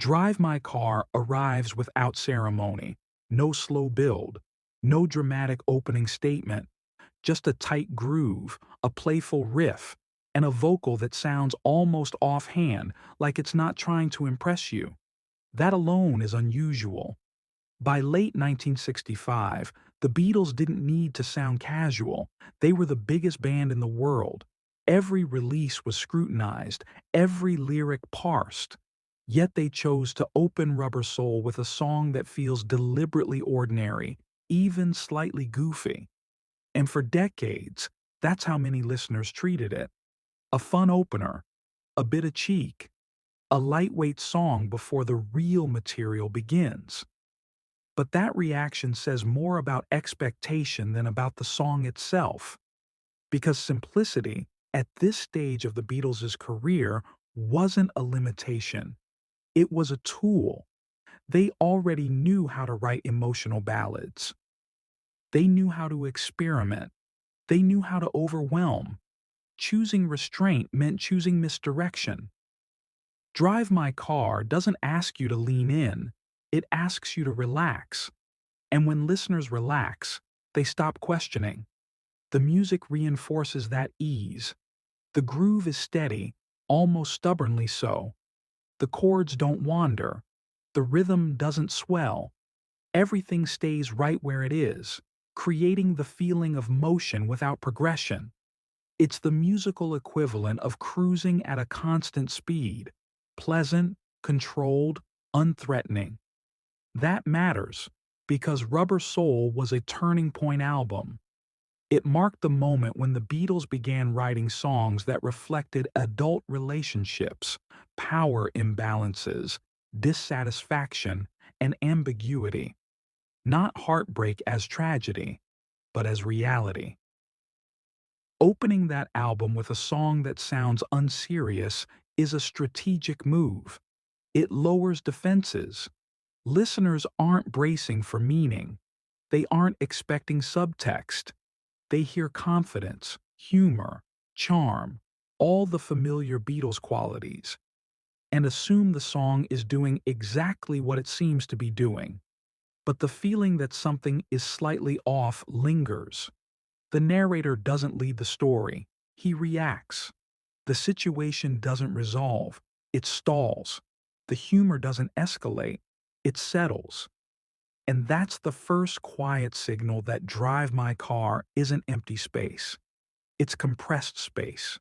Drive My Car arrives without ceremony, no slow build, no dramatic opening statement, just a tight groove, a playful riff, and a vocal that sounds almost offhand, like it's not trying to impress you. That alone is unusual. By late 1965, the Beatles didn't need to sound casual. They were the biggest band in the world. Every release was scrutinized, every lyric parsed. Yet they chose to open Rubber Soul with a song that feels deliberately ordinary, even slightly goofy. And for decades, that's how many listeners treated it. A fun opener, a bit of cheek, a lightweight song before the real material begins. But that reaction says more about expectation than about the song itself, because simplicity, at this stage of the Beatles' career, wasn't a limitation. It was a tool. They already knew how to write emotional ballads. They knew how to experiment. They knew how to overwhelm. Choosing restraint meant choosing misdirection. Drive My Car doesn't ask you to lean in, it asks you to relax. And when listeners relax, they stop questioning. The music reinforces that ease. The groove is steady, almost stubbornly so. The chords don't wander. The rhythm doesn't swell. Everything stays right where it is, creating the feeling of motion without progression. It's the musical equivalent of cruising at a constant speed, pleasant, controlled, unthreatening. That matters because Rubber Soul was a turning point album. It marked the moment when the Beatles began writing songs that reflected adult relationships, power imbalances, dissatisfaction, and ambiguity. Not heartbreak as tragedy, but as reality. Opening that album with a song that sounds unserious is a strategic move. It lowers defenses. Listeners aren't bracing for meaning. They aren't expecting subtext. They hear confidence, humor, charm, all the familiar Beatles qualities, and assume the song is doing exactly what it seems to be doing. But the feeling that something is slightly off lingers. The narrator doesn't lead the story, he reacts. The situation doesn't resolve, it stalls. The humor doesn't escalate, it settles. And that's the first quiet signal that Drive My Car isn't empty space. It's compressed space.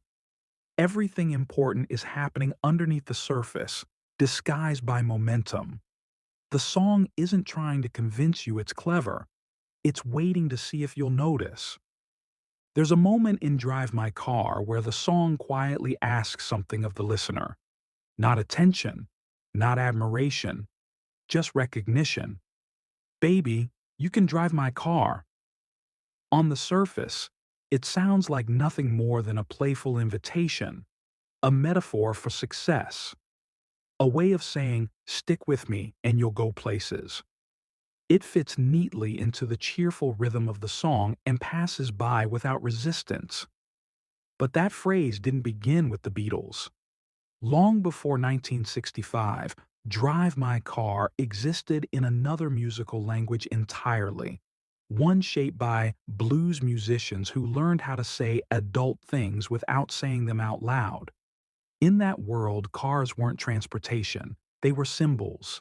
Everything important is happening underneath the surface, disguised by momentum. The song isn't trying to convince you it's clever. It's waiting to see if you'll notice. There's a moment in Drive My Car where the song quietly asks something of the listener. Not attention, not admiration, just recognition. Baby, you can drive my car. On the surface, it sounds like nothing more than a playful invitation, a metaphor for success, a way of saying, stick with me and you'll go places. It fits neatly into the cheerful rhythm of the song and passes by without resistance. But that phrase didn't begin with the Beatles. Long before 1965, Drive My Car existed in another musical language entirely, one shaped by blues musicians who learned how to say adult things without saying them out loud. In that world, cars weren't transportation, they were symbols.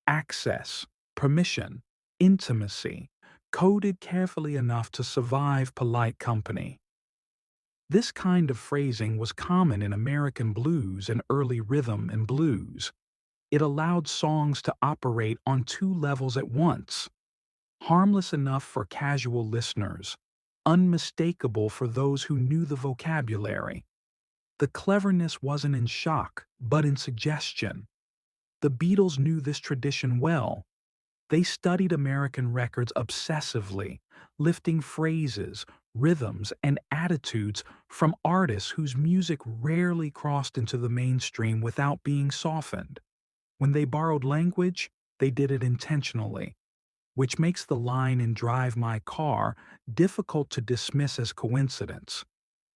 Access, permission, intimacy, coded carefully enough to survive polite company. This kind of phrasing was common in American blues and early rhythm and blues. It allowed songs to operate on two levels at once, harmless enough for casual listeners, unmistakable for those who knew the vocabulary. The cleverness wasn't in shock, but in suggestion. The Beatles knew this tradition well. They studied American records obsessively, lifting phrases, rhythms, and attitudes from artists whose music rarely crossed into the mainstream without being softened. When they borrowed language, they did it intentionally, which makes the line in Drive My Car difficult to dismiss as coincidence.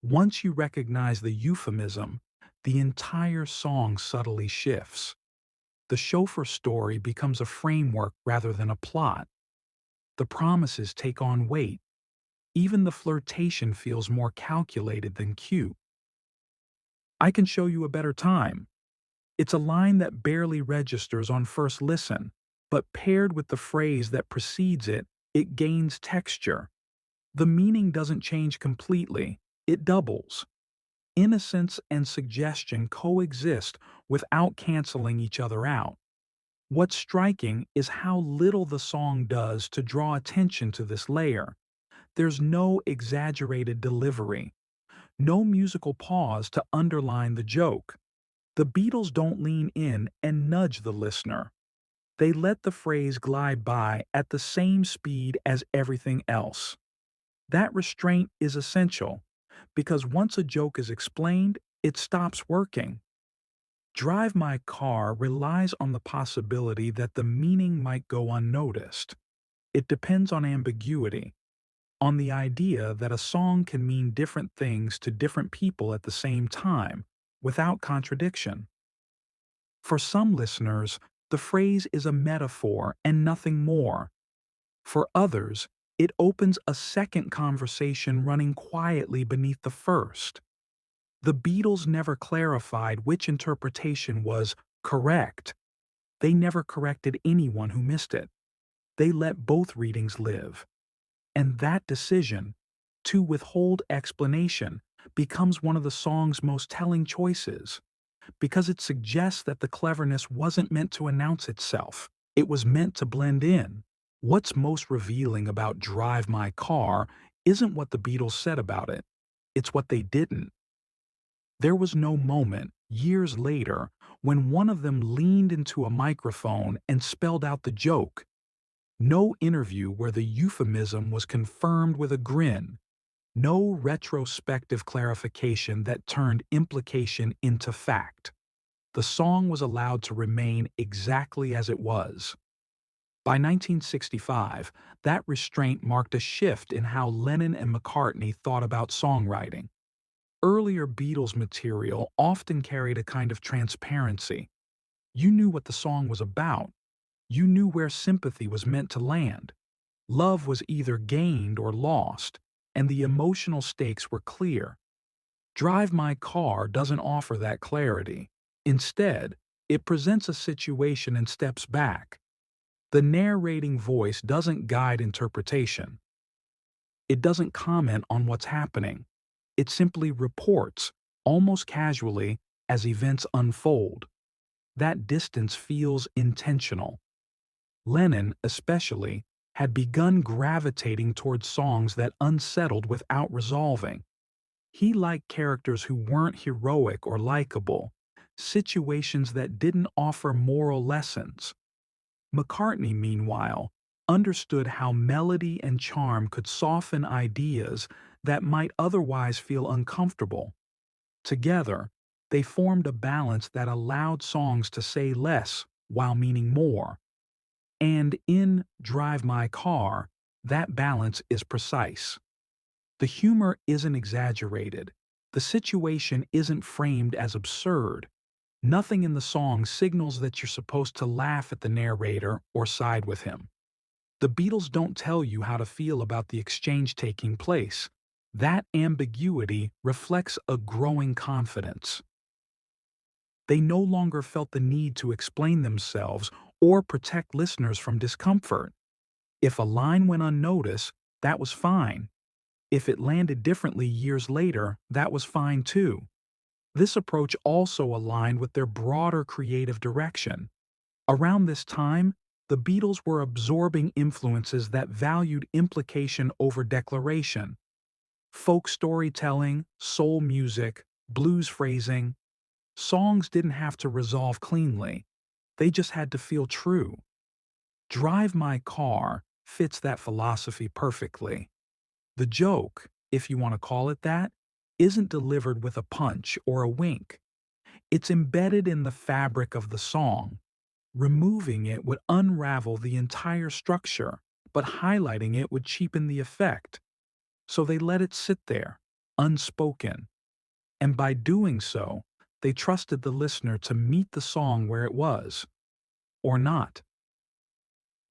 Once you recognize the euphemism, the entire song subtly shifts. The chauffeur story becomes a framework rather than a plot. The promises take on weight. Even the flirtation feels more calculated than cute. "I can show you a better time." It's a line that barely registers on first listen, but paired with the phrase that precedes it, it gains texture. The meaning doesn't change completely, it doubles. Innocence and suggestion coexist without canceling each other out. What's striking is how little the song does to draw attention to this layer. There's no exaggerated delivery, no musical pause to underline the joke. The Beatles don't lean in and nudge the listener. They let the phrase glide by at the same speed as everything else. That restraint is essential, because once a joke is explained, it stops working. Drive My Car relies on the possibility that the meaning might go unnoticed. It depends on ambiguity, on the idea that a song can mean different things to different people at the same time, without contradiction. For some listeners, the phrase is a metaphor and nothing more. For others, it opens a second conversation running quietly beneath the first. The Beatles never clarified which interpretation was correct. They never corrected anyone who missed it. They let both readings live. And that decision, to withhold explanation, becomes one of the song's most telling choices, because it suggests that the cleverness wasn't meant to announce itself. It was meant to blend in. What's most revealing about Drive My Car isn't what the Beatles said about it. It's what they didn't. There was no moment, years later, when one of them leaned into a microphone and spelled out the joke. No interview where the euphemism was confirmed with a grin. No retrospective clarification that turned implication into fact. The song was allowed to remain exactly as it was. By 1965, that restraint marked a shift in how Lennon and McCartney thought about songwriting. Earlier Beatles material often carried a kind of transparency. You knew what the song was about. You knew where sympathy was meant to land. Love was either gained or lost, and the emotional stakes were clear. Drive My Car doesn't offer that clarity. Instead, it presents a situation and steps back. The narrating voice doesn't guide interpretation. It doesn't comment on what's happening. It simply reports, almost casually, as events unfold. That distance feels intentional. Lennon, especially, had begun gravitating towards songs that unsettled without resolving. He liked characters who weren't heroic or likable, situations that didn't offer moral lessons. McCartney, meanwhile, understood how melody and charm could soften ideas that might otherwise feel uncomfortable. Together, they formed a balance that allowed songs to say less while meaning more. And in Drive My Car, that balance is precise. The humor isn't exaggerated. The situation isn't framed as absurd. Nothing in the song signals that you're supposed to laugh at the narrator or side with him. The Beatles don't tell you how to feel about the exchange taking place. That ambiguity reflects a growing confidence. They no longer felt the need to explain themselves or protect listeners from discomfort. If a line went unnoticed, that was fine. If it landed differently years later, that was fine too. This approach also aligned with their broader creative direction. Around this time, the Beatles were absorbing influences that valued implication over declaration. Folk storytelling, soul music, blues phrasing. Songs didn't have to resolve cleanly. They just had to feel true. Drive My Car fits that philosophy perfectly. The joke, if you want to call it that, isn't delivered with a punch or a wink. It's embedded in the fabric of the song. Removing it would unravel the entire structure, but highlighting it would cheapen the effect. So they let it sit there, unspoken. And by doing so, they trusted the listener to meet the song where it was, or not.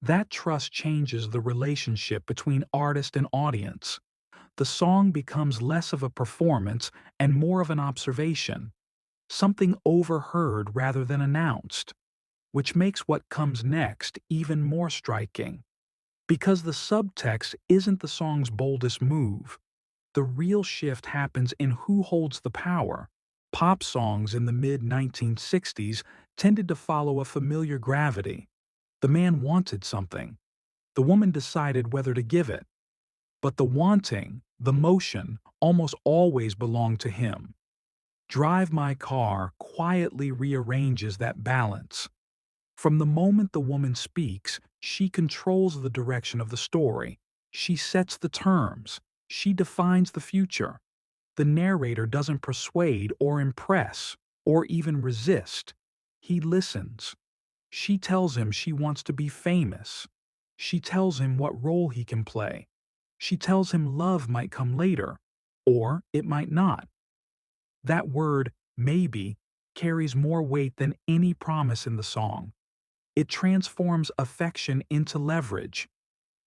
That trust changes the relationship between artist and audience. The song becomes less of a performance and more of an observation, something overheard rather than announced, which makes what comes next even more striking. Because the subtext isn't the song's boldest move, the real shift happens in who holds the power. Pop songs in the mid-1960s tended to follow a familiar gravity. The man wanted something. The woman decided whether to give it. But the wanting, the motion, almost always belonged to him. Drive My Car quietly rearranges that balance. From the moment the woman speaks, she controls the direction of the story. She sets the terms. She defines the future. The narrator doesn't persuade or impress or even resist. He listens. She tells him she wants to be famous. She tells him what role he can play. She tells him love might come later, or it might not. That word, maybe, carries more weight than any promise in the song. It transforms affection into leverage.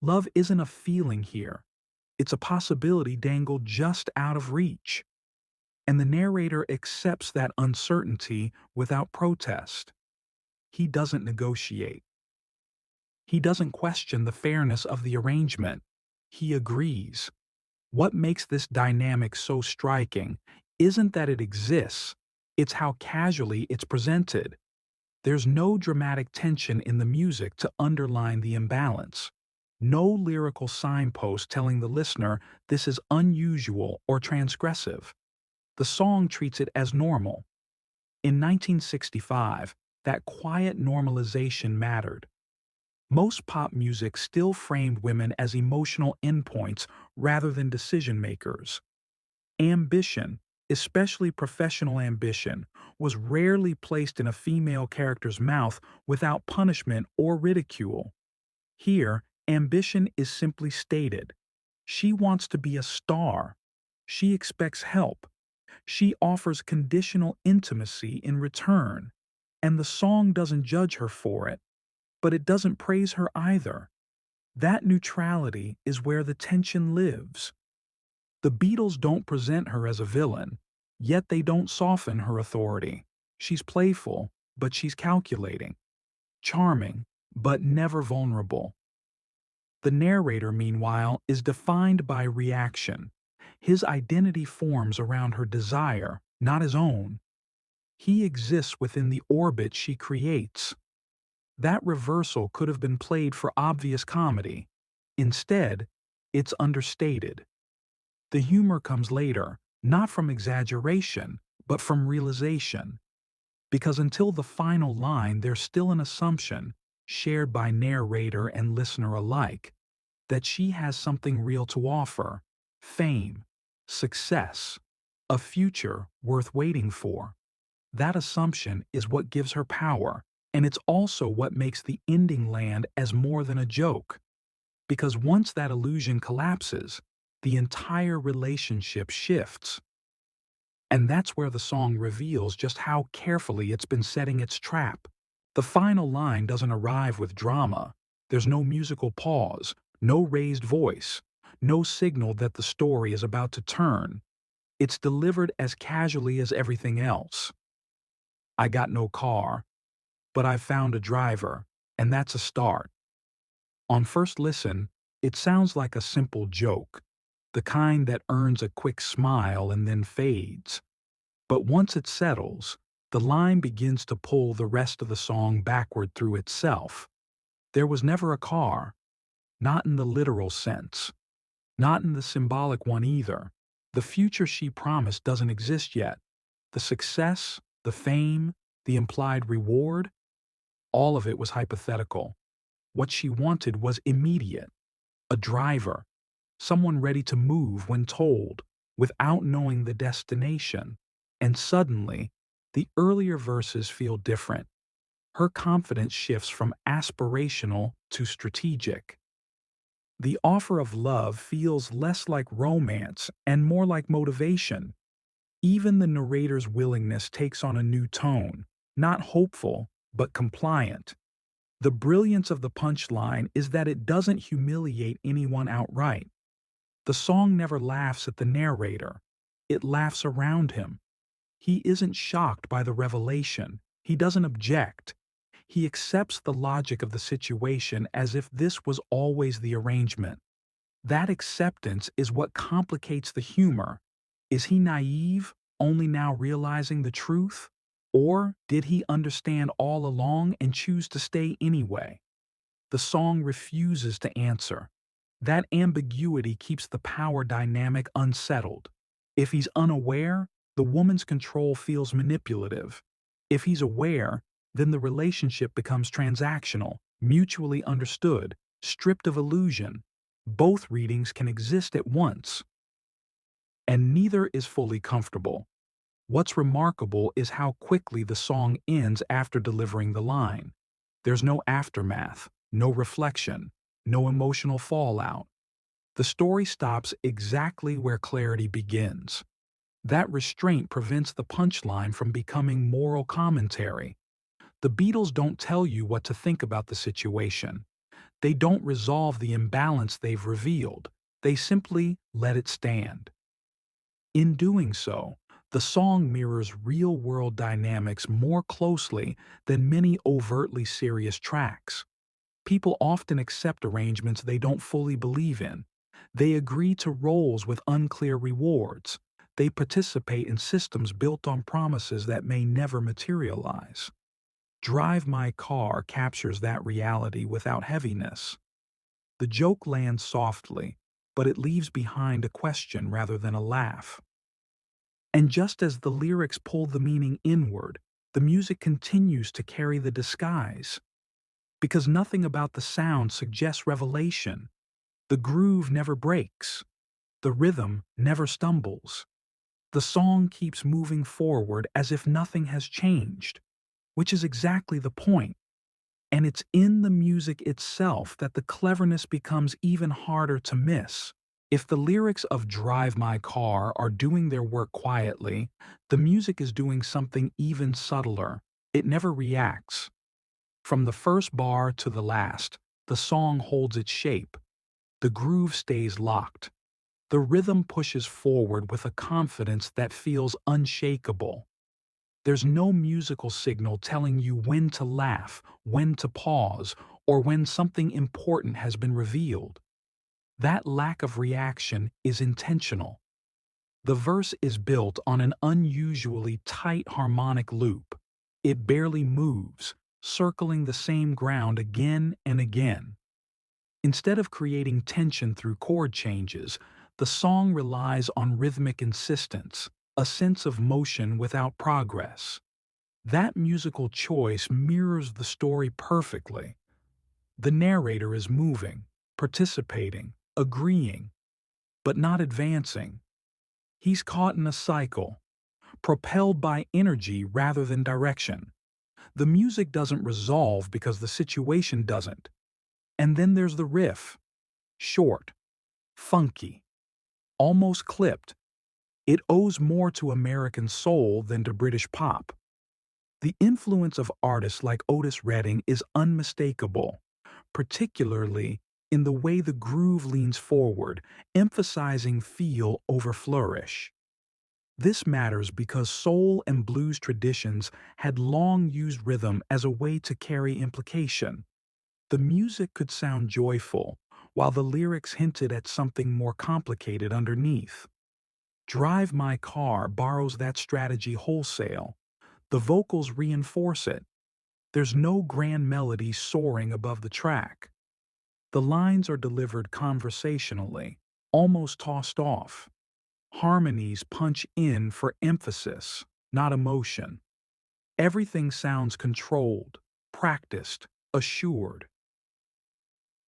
Love isn't a feeling here. It's a possibility dangled just out of reach. And the narrator accepts that uncertainty without protest. He doesn't negotiate. He doesn't question the fairness of the arrangement. He agrees. What makes this dynamic so striking isn't that it exists, it's how casually it's presented. There's no dramatic tension in the music to underline the imbalance. No lyrical signpost telling the listener this is unusual or transgressive. The song treats it as normal. In 1965, that quiet normalization mattered. Most pop music still framed women as emotional endpoints rather than decision makers. Ambition, especially professional ambition, was rarely placed in a female character's mouth without punishment or ridicule. Here, ambition is simply stated. She wants to be a star. She expects help. She offers conditional intimacy in return. And the song doesn't judge her for it, but it doesn't praise her either. That neutrality is where the tension lives. The Beatles don't present her as a villain, yet they don't soften her authority. She's playful, but she's calculating. Charming, but never vulnerable. The narrator, meanwhile, is defined by reaction. His identity forms around her desire, not his own. He exists within the orbit she creates. That reversal could have been played for obvious comedy. Instead, it's understated. The humor comes later, not from exaggeration, but from realization. Because until the final line, there's still an assumption, shared by narrator and listener alike, that she has something real to offer: fame, success, a future worth waiting for. That assumption is what gives her power, and it's also what makes the ending land as more than a joke. Because once that illusion collapses, the entire relationship shifts. And that's where the song reveals just how carefully it's been setting its trap. The final line doesn't arrive with drama. There's no musical pause, no raised voice, no signal that the story is about to turn. It's delivered as casually as everything else. I got no car, but I've found a driver, and that's a start. On first listen, it sounds like a simple joke, the kind that earns a quick smile and then fades. But once it settles, the line begins to pull the rest of the song backward through itself. There was never a car, not in the literal sense, not in the symbolic one either. The future she promised doesn't exist yet. The success, the fame, the implied reward, all of it was hypothetical. What she wanted was immediate: a driver, someone ready to move when told, without knowing the destination. And suddenly, the earlier verses feel different. Her confidence shifts from aspirational to strategic. The offer of love feels less like romance and more like motivation. Even the narrator's willingness takes on a new tone, not hopeful, but compliant. The brilliance of the punchline is that it doesn't humiliate anyone outright. The song never laughs at the narrator. It laughs around him. He isn't shocked by the revelation. He doesn't object. He accepts the logic of the situation as if this was always the arrangement. That acceptance is what complicates the humor. Is he naive, only now realizing the truth? Or did he understand all along and choose to stay anyway? The song refuses to answer. That ambiguity keeps the power dynamic unsettled. If he's unaware, the woman's control feels manipulative. If he's aware, then the relationship becomes transactional, mutually understood, stripped of illusion. Both readings can exist at once, and neither is fully comfortable. What's remarkable is how quickly the song ends after delivering the line. There's no aftermath, no reflection, no emotional fallout. The story stops exactly where clarity begins. That restraint prevents the punchline from becoming moral commentary. The Beatles don't tell you what to think about the situation. They don't resolve the imbalance they've revealed. They simply let it stand. In doing so, the song mirrors real-world dynamics more closely than many overtly serious tracks. People often accept arrangements they don't fully believe in. They agree to roles with unclear rewards. They participate in systems built on promises that may never materialize. Drive My Car captures that reality without heaviness. The joke lands softly, but it leaves behind a question rather than a laugh. And just as the lyrics pull the meaning inward, the music continues to carry the disguise. Because nothing about the sound suggests revelation. The groove never breaks. The rhythm never stumbles. The song keeps moving forward as if nothing has changed, which is exactly the point. And it's in the music itself that the cleverness becomes even harder to miss. If the lyrics of Drive My Car are doing their work quietly, the music is doing something even subtler. It never reacts. From the first bar to the last, the song holds its shape. The groove stays locked. The rhythm pushes forward with a confidence that feels unshakable. There's no musical signal telling you when to laugh, when to pause, or when something important has been revealed. That lack of reaction is intentional. The verse is built on an unusually tight harmonic loop. It barely moves, circling the same ground again and again. Instead of creating tension through chord changes, the song relies on rhythmic insistence, a sense of motion without progress. That musical choice mirrors the story perfectly. The narrator is moving, participating, agreeing, but not advancing. He's caught in a cycle, propelled by energy rather than direction. The music doesn't resolve because the situation doesn't. And then there's the riff. Short, funky, almost clipped. It owes more to American soul than to British pop. The influence of artists like Otis Redding is unmistakable, particularly in the way the groove leans forward, emphasizing feel over flourish. This matters because soul and blues traditions had long used rhythm as a way to carry implication. The music could sound joyful, while the lyrics hinted at something more complicated underneath. Drive My Car borrows that strategy wholesale. The vocals reinforce it. There's no grand melody soaring above the track. The lines are delivered conversationally, almost tossed off. Harmonies punch in for emphasis, not emotion. Everything sounds controlled, practiced, assured.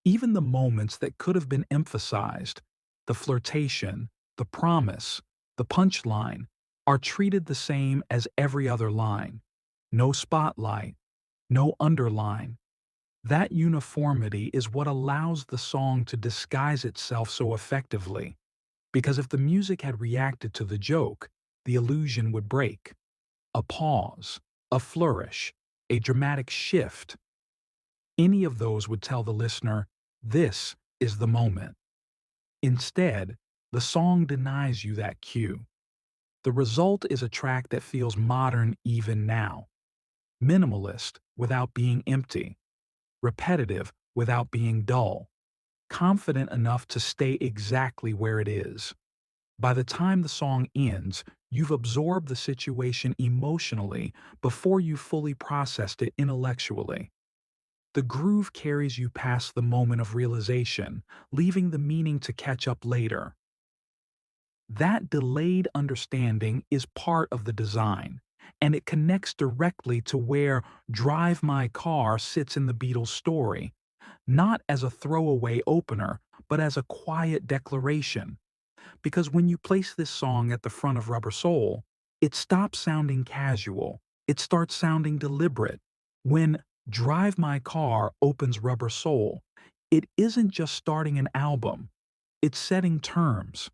Even the moments that could have been emphasized, the flirtation, the promise, the punchline, are treated the same as every other line. No spotlight, no underline. That uniformity is what allows the song to disguise itself so effectively. Because if the music had reacted to the joke, the illusion would break. A pause, a flourish, a dramatic shift. Any of those would tell the listener, this is the moment. Instead, the song denies you that cue. The result is a track that feels modern even now, minimalist without being empty, repetitive without being dull, confident enough to stay exactly where it is. By the time the song ends, you've absorbed the situation emotionally before you fully processed it intellectually. The groove carries you past the moment of realization, leaving the meaning to catch up later. That delayed understanding is part of the design, and it connects directly to where Drive My Car sits in the Beatles' story, not as a throwaway opener, but as a quiet declaration. Because when you place this song at the front of Rubber Soul, it stops sounding casual, it starts sounding deliberate. When Drive My Car opens Rubber Soul, it isn't just starting an album, it's setting terms.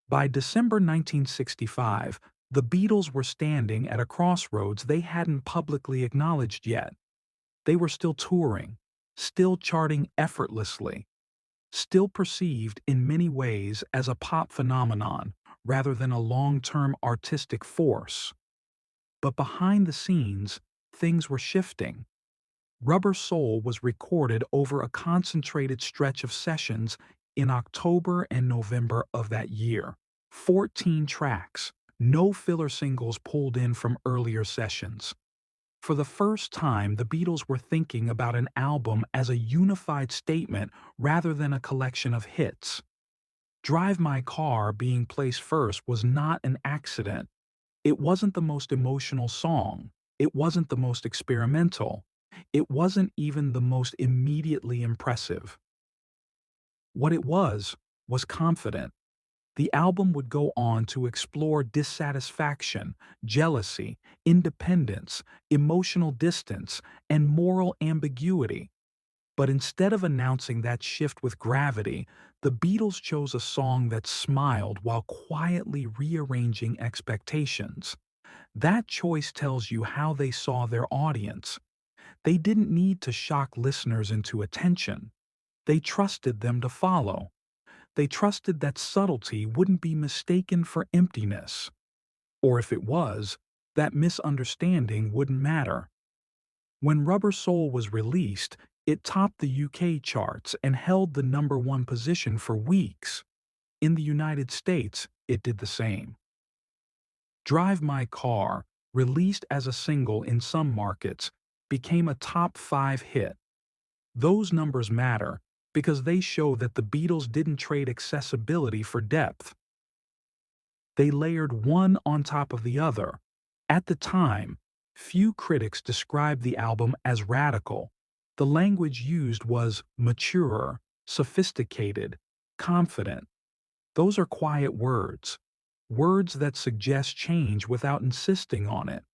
By December 1965, the Beatles were standing at a crossroads they hadn't publicly acknowledged yet. They were still touring, still charting effortlessly, still perceived in many ways as a pop phenomenon rather than a long-term artistic force. But behind the scenes, things were shifting. Rubber Soul was recorded over a concentrated stretch of sessions in October and November of that year. 14 tracks, no filler singles pulled in from earlier sessions. For the first time, the Beatles were thinking about an album as a unified statement rather than a collection of hits. Drive My Car being placed first was not an accident. It wasn't the most emotional song. It wasn't the most experimental. It wasn't even the most immediately impressive. What it was confident. The album would go on to explore dissatisfaction, jealousy, independence, emotional distance, and moral ambiguity. But instead of announcing that shift with gravity, the Beatles chose a song that smiled while quietly rearranging expectations. That choice tells you how they saw their audience. They didn't need to shock listeners into attention. They trusted them to follow. They trusted that subtlety wouldn't be mistaken for emptiness. Or if it was, that misunderstanding wouldn't matter. When Rubber Soul was released, it topped the UK charts and held the #1 position for weeks. In the United States, it did the same. Drive My Car, released as a single in some markets, became a top 5 hit. Those numbers matter because they show that the Beatles didn't trade accessibility for depth. They layered one on top of the other. At the time, few critics described the album as radical. The language used was mature, sophisticated, confident. Those are quiet words, words that suggest change without insisting on it.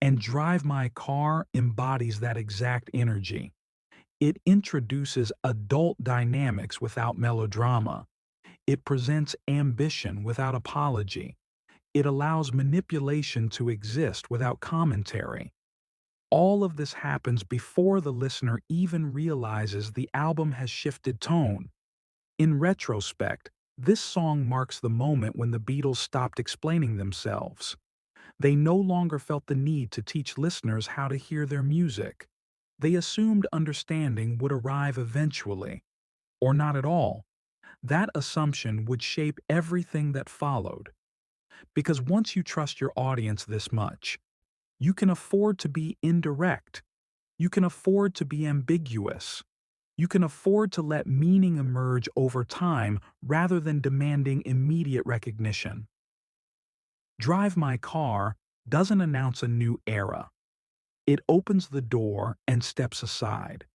And Drive My Car embodies that exact energy. It introduces adult dynamics without melodrama. It presents ambition without apology. It allows manipulation to exist without commentary. All of this happens before the listener even realizes the album has shifted tone. In retrospect, this song marks the moment when the Beatles stopped explaining themselves. They no longer felt the need to teach listeners how to hear their music. They assumed understanding would arrive eventually, or not at all. That assumption would shape everything that followed. Because once you trust your audience this much, you can afford to be indirect. You can afford to be ambiguous. You can afford to let meaning emerge over time rather than demanding immediate recognition. Drive My Car doesn't announce a new era. It opens the door and steps aside.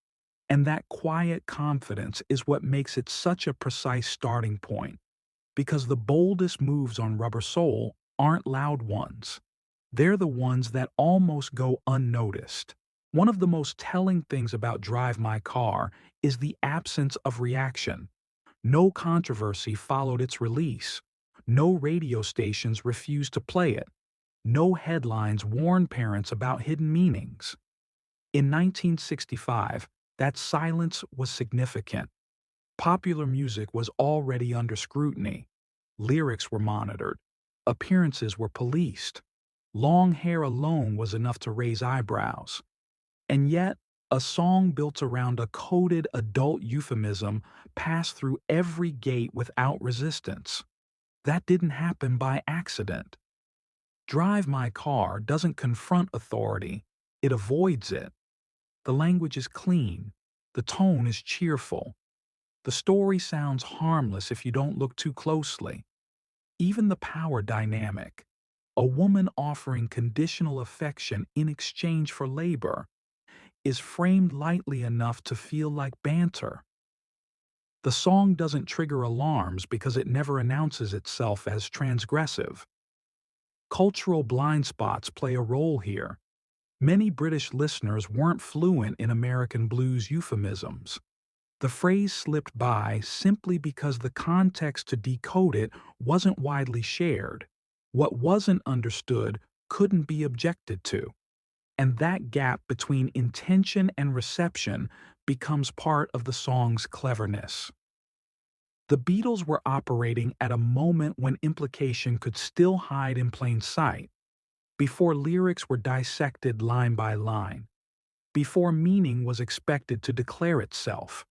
And that quiet confidence is what makes it such a precise starting point. Because the boldest moves on Rubber Soul aren't loud ones. They're the ones that almost go unnoticed. One of the most telling things about Drive My Car is the absence of reaction. No controversy followed its release. No radio stations refused to play it. No headlines warned parents about hidden meanings. In 1965, that silence was significant. Popular music was already under scrutiny. Lyrics were monitored. Appearances were policed. Long hair alone was enough to raise eyebrows. And yet, a song built around a coded adult euphemism passed through every gate without resistance. That didn't happen by accident. Drive My Car doesn't confront authority, it avoids it. The language is clean. The tone is cheerful. The story sounds harmless if you don't look too closely. Even the power dynamic, a woman offering conditional affection in exchange for labor, is framed lightly enough to feel like banter. The song doesn't trigger alarms because it never announces itself as transgressive. Cultural blind spots play a role here. Many British listeners weren't fluent in American blues euphemisms. The phrase slipped by simply because the context to decode it wasn't widely shared. What wasn't understood couldn't be objected to. And that gap between intention and reception becomes part of the song's cleverness. The Beatles were operating at a moment when implication could still hide in plain sight, before lyrics were dissected line by line, before meaning was expected to declare itself.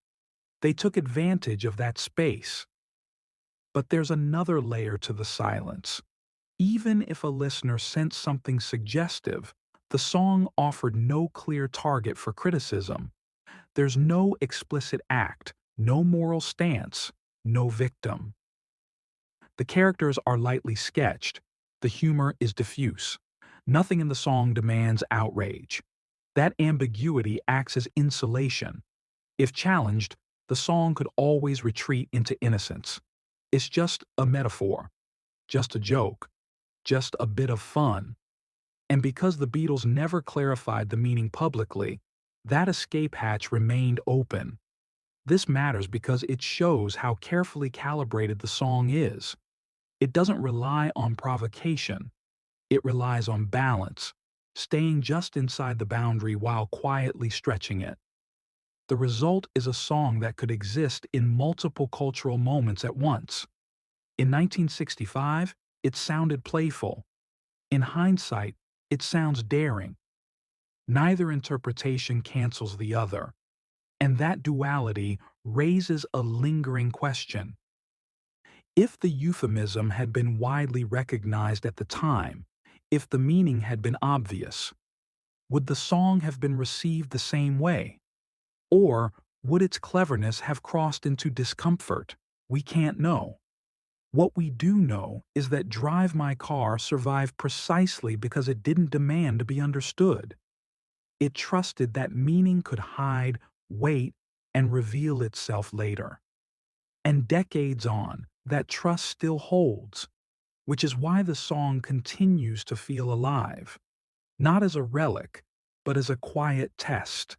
They took advantage of that space. But there's another layer to the silence. Even if a listener sensed something suggestive, the song offered no clear target for criticism. There's no explicit act, no moral stance, no victim. The characters are lightly sketched. The humor is diffuse. Nothing in the song demands outrage. That ambiguity acts as insulation. If challenged, the song could always retreat into innocence. It's just a metaphor, just a joke, just a bit of fun. And because the Beatles never clarified the meaning publicly, that escape hatch remained open. This matters because it shows how carefully calibrated the song is. It doesn't rely on provocation. It relies on balance, staying just inside the boundary while quietly stretching it. The result is a song that could exist in multiple cultural moments at once. In 1965, it sounded playful. In hindsight, it sounds daring. Neither interpretation cancels the other, and that duality raises a lingering question. If the euphemism had been widely recognized at the time, if the meaning had been obvious, would the song have been received the same way? Or would its cleverness have crossed into discomfort? We can't know. What we do know is that Drive My Car survived precisely because it didn't demand to be understood. It trusted that meaning could hide, wait, and reveal itself later. And decades on, that trust still holds, which is why the song continues to feel alive, not as a relic, but as a quiet test.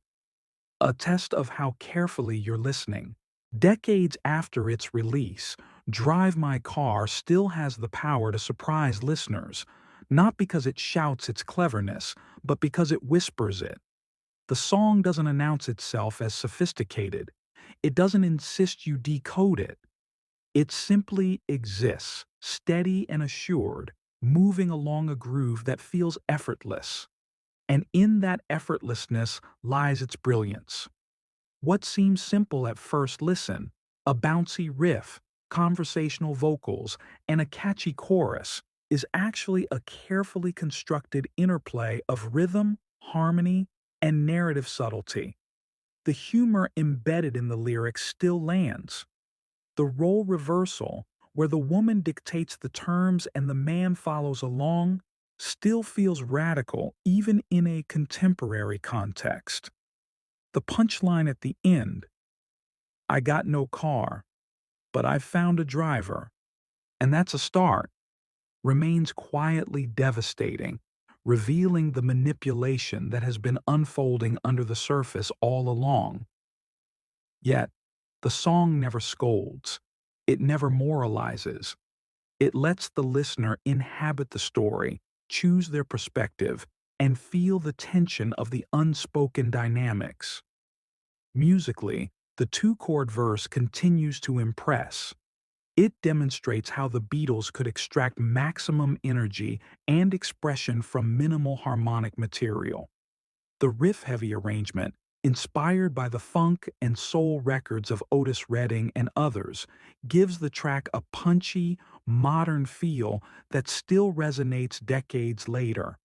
A test of how carefully you're listening. Decades after its release, Drive My Car still has the power to surprise listeners, not because it shouts its cleverness, but because it whispers it. The song doesn't announce itself as sophisticated. It doesn't insist you decode it. It simply exists, steady and assured, moving along a groove that feels effortless. And in that effortlessness lies its brilliance. What seems simple at first listen, a bouncy riff, conversational vocals, and a catchy chorus, is actually a carefully constructed interplay of rhythm, harmony, and narrative subtlety. The humor embedded in the lyrics still lands. The role reversal, where the woman dictates the terms and the man follows along, still feels radical even in a contemporary context. The punchline at the end, I got no car, but I've found a driver, and that's a start, remains quietly devastating, revealing the manipulation that has been unfolding under the surface all along. Yet, the song never scolds. It never moralizes. It lets the listener inhabit the story, choose their perspective, and feel the tension of the unspoken dynamics. Musically, the two-chord verse continues to impress. It demonstrates how the Beatles could extract maximum energy and expression from minimal harmonic material. The riff-heavy arrangement, inspired by the funk and soul records of Otis Redding and others, gives the track a punchy, modern feel that still resonates decades later.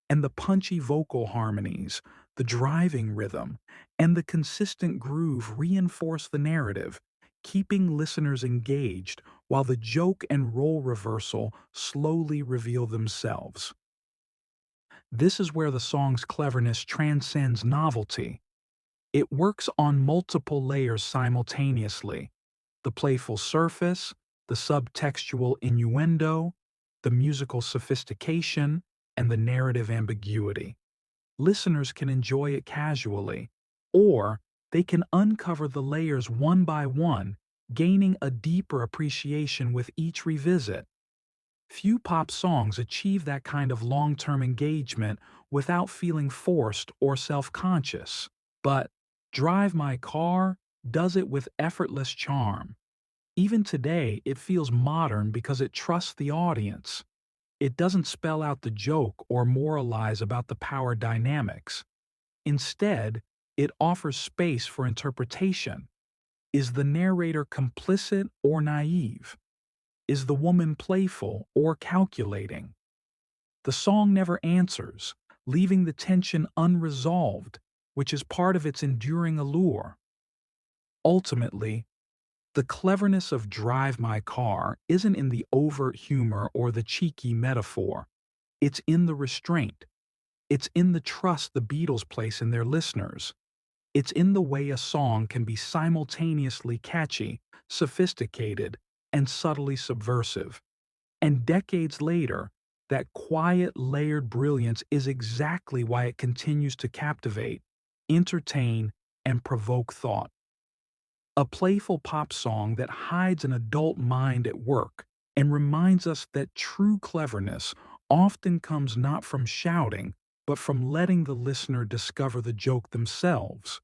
And the punchy vocal harmonies, the driving rhythm, and the consistent groove reinforce the narrative, keeping listeners engaged while the joke and role reversal slowly reveal themselves. This is where the song's cleverness transcends novelty. It works on multiple layers simultaneously: the playful surface, the subtextual innuendo, the musical sophistication, and the narrative ambiguity. Listeners can enjoy it casually, or they can uncover the layers one by one, gaining a deeper appreciation with each revisit. Few pop songs achieve that kind of long-term engagement without feeling forced or self-conscious. But Drive My Car does it with effortless charm. Even today, it feels modern because it trusts the audience. It doesn't spell out the joke or moralize about the power dynamics. Instead, it offers space for interpretation. Is the narrator complicit or naive? Is the woman playful or calculating? The song never answers, leaving the tension unresolved, which is part of its enduring allure. Ultimately, the cleverness of Drive My Car isn't in the overt humor or the cheeky metaphor. It's in the restraint. It's in the trust the Beatles place in their listeners. It's in the way a song can be simultaneously catchy, sophisticated, and subtly subversive. And decades later, that quiet, layered brilliance is exactly why it continues to captivate, entertain, and provoke thought. A playful pop song that hides an adult mind at work and reminds us that true cleverness often comes not from shouting, but from letting the listener discover the joke themselves.